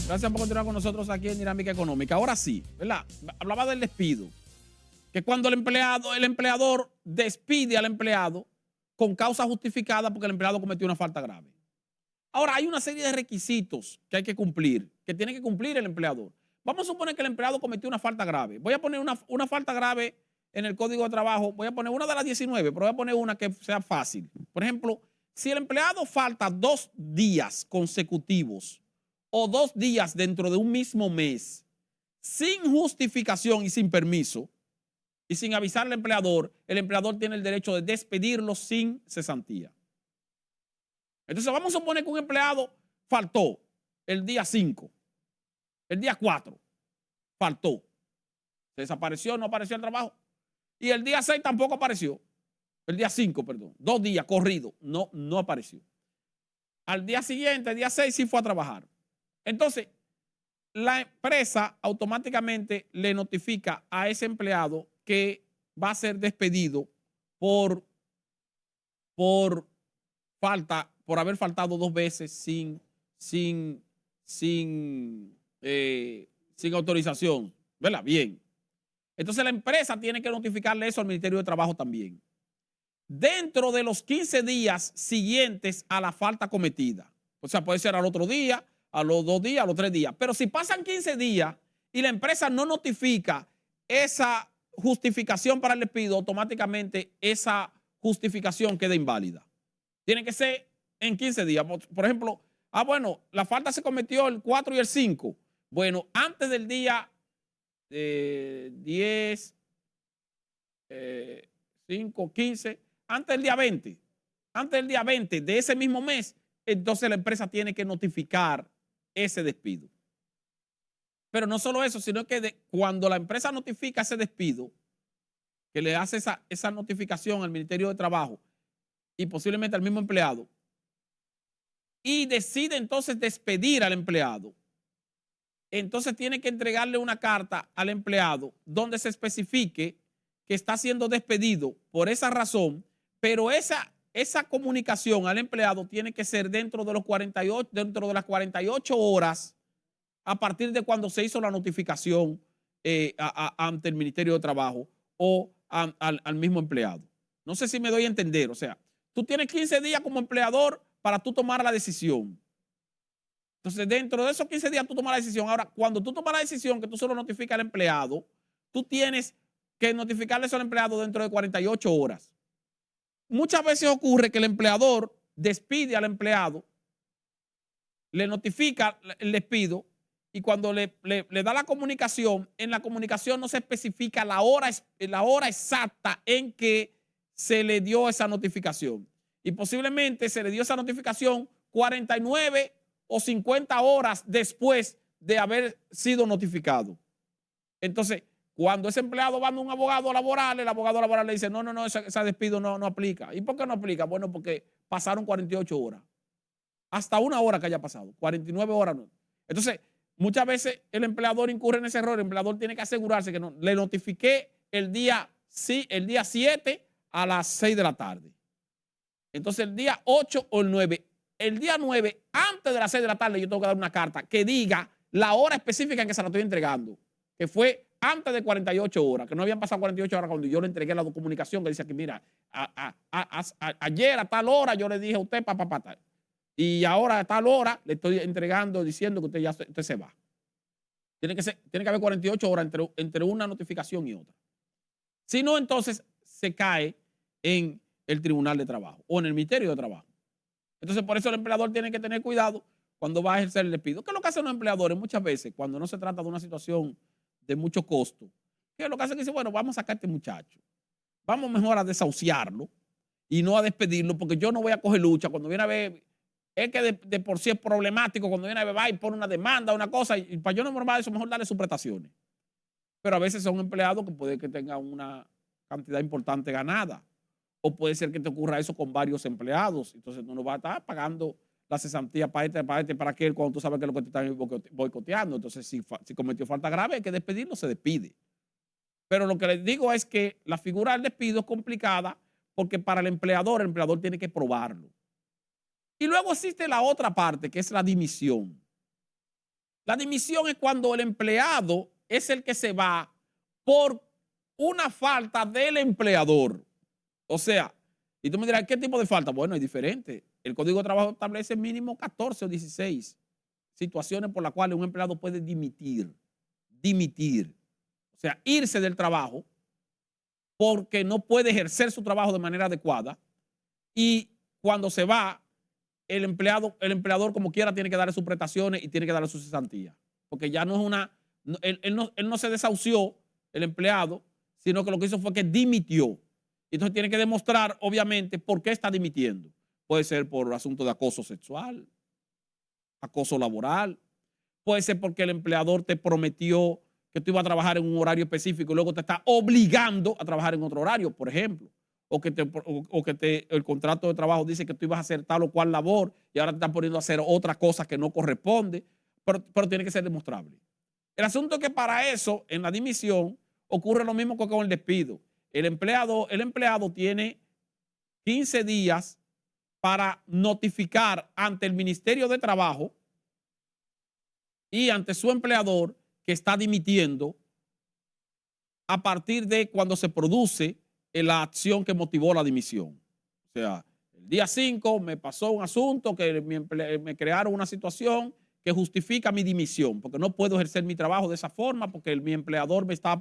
Gracias por continuar con nosotros aquí en Dinámica Económica. Ahora sí, ¿verdad? Hablaba del despido. Que cuando el empleador despide al empleado con causa justificada porque el empleado cometió una falta grave. Ahora, hay una serie de requisitos que hay que cumplir, que tiene que cumplir el empleador. Vamos a suponer que el empleado cometió una falta grave. Voy a poner una falta grave en el Código de Trabajo. Voy a poner una de las 19, pero voy a poner una que sea fácil. Por ejemplo, si el empleado falta 2 días consecutivos o 2 días dentro de un mismo mes, sin justificación y sin permiso, y sin avisar al empleador, el empleador tiene el derecho de despedirlo sin cesantía. Entonces vamos a suponer que un empleado faltó el día 5, el día 4, faltó, se desapareció, no apareció el trabajo, y el día 6 tampoco apareció, el día 5, perdón, 2 días corrido, no apareció. Al día siguiente, el día 6, sí fue a trabajar. Entonces, la empresa automáticamente le notifica a ese empleado que va a ser despedido por falta, por haber faltado 2 veces sin, sin autorización, ¿verdad? Bien. Entonces la empresa tiene que notificarle eso al Ministerio de Trabajo también. Dentro de los 15 días siguientes a la falta cometida. O sea, puede ser al otro día, a los 2 días, a los 3 días. Pero si pasan 15 días y la empresa no notifica esa justificación para el despido, automáticamente esa justificación queda inválida. Tiene que ser en 15 días. Por ejemplo, bueno, la falta se cometió el 4 y el 5. Bueno, antes del día 10, 5, 15, antes del día 20. Antes del día 20 de ese mismo mes, entonces la empresa tiene que notificar ese despido. Pero no solo eso, sino que cuando la empresa notifica ese despido, que le hace esa notificación al Ministerio de Trabajo y posiblemente al mismo empleado, y decide entonces despedir al empleado, entonces tiene que entregarle una carta al empleado donde se especifique que está siendo despedido por esa razón, pero esa comunicación al empleado tiene que ser dentro de las 48 horas a partir de cuando se hizo la notificación ante el Ministerio de Trabajo o al mismo empleado. No sé si me doy a entender. O sea, tú tienes 15 días como empleador para tú tomar la decisión. Entonces, dentro de esos 15 días tú tomas la decisión. Ahora, cuando tú tomas la decisión que tú solo notificas al empleado, tú tienes que notificarle eso al empleado dentro de 48 horas. Muchas veces ocurre que el empleador despide al empleado, le notifica el despido, y cuando le da la comunicación, en la comunicación no se especifica la hora exacta en que se le dio esa notificación. Y posiblemente se le dio esa notificación 49 o 50 horas después de haber sido notificado. Entonces, cuando ese empleado va a un abogado laboral, el abogado laboral le dice, no, ese despido no aplica. ¿Y por qué no aplica? Bueno, porque pasaron 48 horas. Hasta 1 hora que haya pasado. 49 horas no. Entonces, muchas veces el empleador incurre en ese error. El empleador tiene que asegurarse que le notifiqué el día 7 a las 6 de la tarde. Entonces, el día 8 o el 9. El día 9, antes de las 6 de la tarde, yo tengo que dar una carta que diga la hora específica en que se la estoy entregando, que fue antes de 48 horas, que no habían pasado 48 horas cuando yo le entregué la comunicación que dice que, mira, ayer a tal hora yo le dije a usted, tal. Y ahora a tal hora le estoy entregando, diciendo que usted se va. Tiene que haber 48 horas entre una notificación y otra. Si no, entonces se cae en el Tribunal de Trabajo o en el Ministerio de Trabajo. Entonces, por eso el empleador tiene que tener cuidado cuando va a ejercer el despido. ¿Qué es lo que hacen los empleadores muchas veces cuando no se trata de una situación de mucho costo? ¿Qué es lo que hacen? Dicen, bueno, vamos a sacar a este muchacho. Vamos mejor a desahuciarlo y no a despedirlo, porque yo no voy a coger lucha. Cuando viene a ver, es que de por sí es problemático. Cuando viene a ver, va y pone una demanda, una cosa, y para yo no normal eso, mejor darle sus prestaciones. Pero a veces son empleados que puede que tengan una cantidad importante ganada. O puede ser que te ocurra eso con varios empleados. Entonces tú no vas a estar pagando la cesantía para aquel, cuando tú sabes que es lo que te están boicoteando. Entonces, si cometió falta grave, hay que despedirlo, se despide. Pero lo que les digo es que la figura del despido es complicada porque para el empleador tiene que probarlo. Y luego existe la otra parte, que es la dimisión. La dimisión es cuando el empleado es el que se va por una falta del empleador. O sea, y tú me dirás, ¿qué tipo de falta? Bueno, es diferente. El Código de Trabajo establece mínimo 14 o 16 situaciones por las cuales un empleado puede dimitir. Dimitir. O sea, irse del trabajo porque no puede ejercer su trabajo de manera adecuada y cuando se va, el empleador como quiera tiene que darle sus prestaciones y tiene que darle su cesantía. Porque ya no es una, él no se desahució, el empleado, sino que lo que hizo fue que dimitió. Entonces tiene que demostrar, obviamente, por qué está dimitiendo. Puede ser por asunto de acoso sexual, acoso laboral, puede ser porque el empleador te prometió que tú ibas a trabajar en un horario específico y luego te está obligando a trabajar en otro horario, por ejemplo. El contrato de trabajo dice que tú ibas a hacer tal o cual labor y ahora te están poniendo a hacer otra cosa que no corresponde, pero tiene que ser demostrable. El asunto es que para eso, en la dimisión, ocurre lo mismo que con el despido. El empleado tiene 15 días para notificar ante el Ministerio de Trabajo y ante su empleador que está dimitiendo a partir de cuando se produce la acción que motivó la dimisión. O sea, el día 5 me pasó un asunto que me crearon una situación que justifica mi dimisión, porque no puedo ejercer mi trabajo de esa forma porque mi empleador me está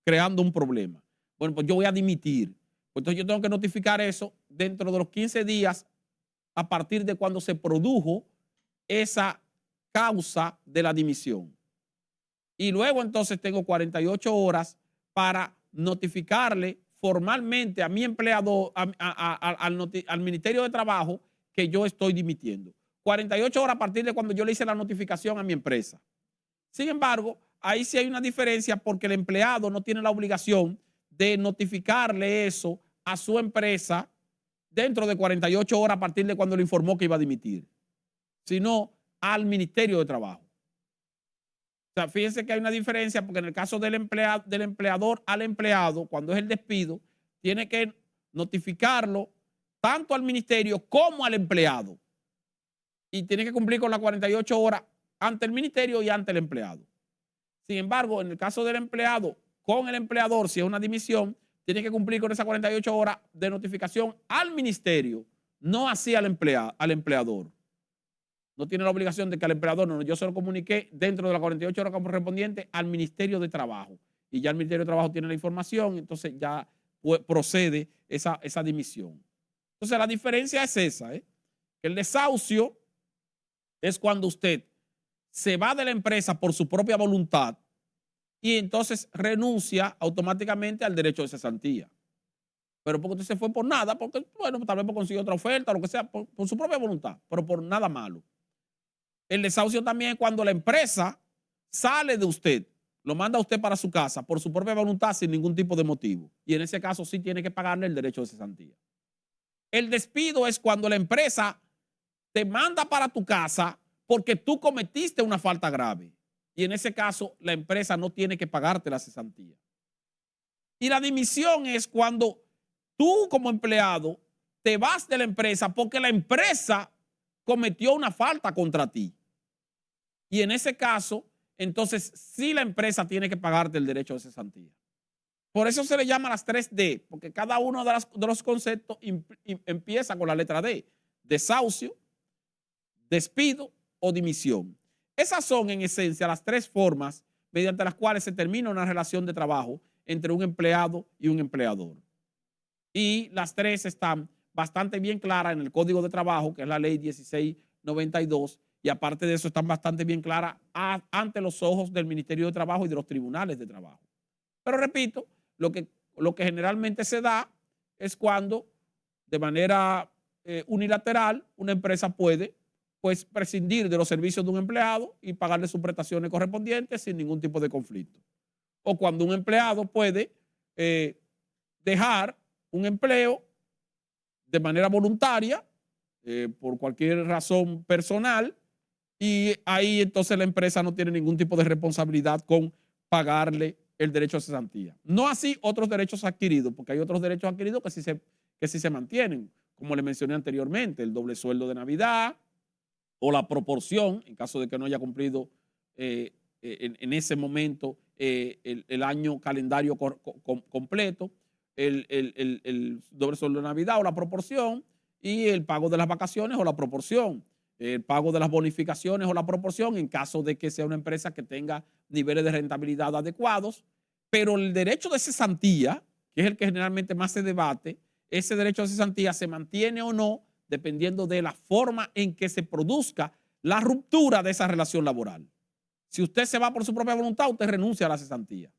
creando un problema. Bueno, pues yo voy a dimitir. Pues entonces yo tengo que notificar eso dentro de los 15 días a partir de cuando se produjo esa causa de la dimisión. Y luego entonces tengo 48 horas para notificarle formalmente a mi empleador, al Ministerio de Trabajo, que yo estoy dimitiendo. 48 horas a partir de cuando yo le hice la notificación a mi empresa. Sin embargo, ahí sí hay una diferencia porque el empleado no tiene la obligación de notificarle eso a su empresa dentro de 48 horas a partir de cuando le informó que iba a dimitir, sino al Ministerio de Trabajo. O sea, fíjense que hay una diferencia porque en el caso del empleador al empleado, cuando es el despido, tiene que notificarlo tanto al ministerio como al empleado. Y tiene que cumplir con las 48 horas ante el ministerio y ante el empleado. Sin embargo, en el caso del empleado con el empleador, si es una dimisión, tiene que cumplir con esas 48 horas de notificación al ministerio, no así al empleador. No tiene la obligación de que al empleador, no, yo se lo comuniqué dentro de las 48 horas correspondientes al Ministerio de Trabajo. Y ya el Ministerio de Trabajo tiene la información, entonces ya procede esa dimisión. Entonces la diferencia es esa, que el desahucio es cuando usted se va de la empresa por su propia voluntad y entonces renuncia automáticamente al derecho de cesantía. Pero porque usted se fue por nada, porque, bueno, tal vez por conseguir otra oferta, lo que sea, por su propia voluntad, pero por nada malo. El desahucio también es cuando la empresa sale de usted, lo manda a usted para su casa por su propia voluntad sin ningún tipo de motivo. Y en ese caso sí tiene que pagarle el derecho de cesantía. El despido es cuando la empresa te manda para tu casa porque tú cometiste una falta grave. Y en ese caso la empresa no tiene que pagarte la cesantía. Y la dimisión es cuando tú como empleado te vas de la empresa porque la empresa cometió una falta contra ti. Y en ese caso, entonces sí la empresa tiene que pagarte el derecho de cesantía. Por eso se le llama las 3D, porque cada uno de los conceptos empieza con la letra D. Desahucio, despido o dimisión. Esas son en esencia las tres formas mediante las cuales se termina una relación de trabajo entre un empleado y un empleador. Y las tres están bastante bien claras en el Código de Trabajo, que es la ley 1692, y aparte de eso están bastante bien claras ante los ojos del Ministerio de Trabajo y de los tribunales de trabajo. Pero repito, lo que generalmente se da es cuando de manera unilateral una empresa puede pues prescindir de los servicios de un empleado y pagarle sus prestaciones correspondientes sin ningún tipo de conflicto. O cuando un empleado puede dejar un empleo de manera voluntaria, por cualquier razón personal, y ahí entonces la empresa no tiene ningún tipo de responsabilidad con pagarle el derecho a cesantía. No así otros derechos adquiridos, porque hay otros derechos adquiridos que sí se mantienen, como le mencioné anteriormente, el doble sueldo de Navidad o la proporción, en caso de que no haya cumplido en ese momento el año calendario completo, el doble sueldo de Navidad o la proporción, y el pago de las vacaciones o la proporción, el pago de las bonificaciones o la proporción en caso de que sea una empresa que tenga niveles de rentabilidad adecuados. Pero el derecho de cesantía, que es el que generalmente más se debate, ese derecho de cesantía se mantiene o no dependiendo de la forma en que se produzca la ruptura de esa relación laboral. Si usted se va por su propia voluntad, usted renuncia a la cesantía.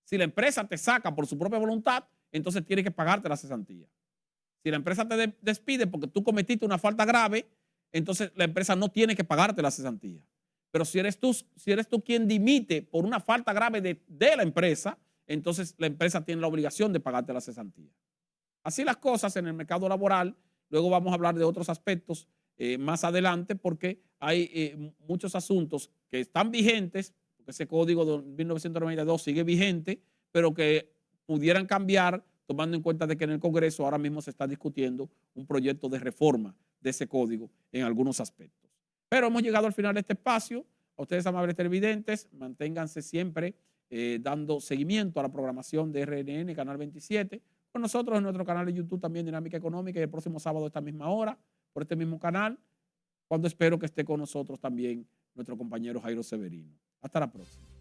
Si la empresa te saca por su propia voluntad, entonces tiene que pagarte la cesantía. Si la empresa te despide porque tú cometiste una falta grave, entonces la empresa no tiene que pagarte la cesantía. Pero si eres tú quien dimite por una falta grave de la empresa, entonces la empresa tiene la obligación de pagarte la cesantía. Así las cosas en el mercado laboral. Luego vamos a hablar de otros aspectos más adelante, porque hay muchos asuntos que están vigentes, porque ese código de 1992 sigue vigente, pero que pudieran cambiar tomando en cuenta de que en el Congreso ahora mismo se está discutiendo un proyecto de reforma de ese código en algunos aspectos. Pero hemos llegado al final de este espacio. A ustedes, amables televidentes, manténganse siempre dando seguimiento a la programación de RNN, Canal 27, con nosotros en nuestro canal de YouTube también, Dinámica Económica, y el próximo sábado a esta misma hora, por este mismo canal, cuando espero que esté con nosotros también nuestro compañero Jairo Severino. Hasta la próxima.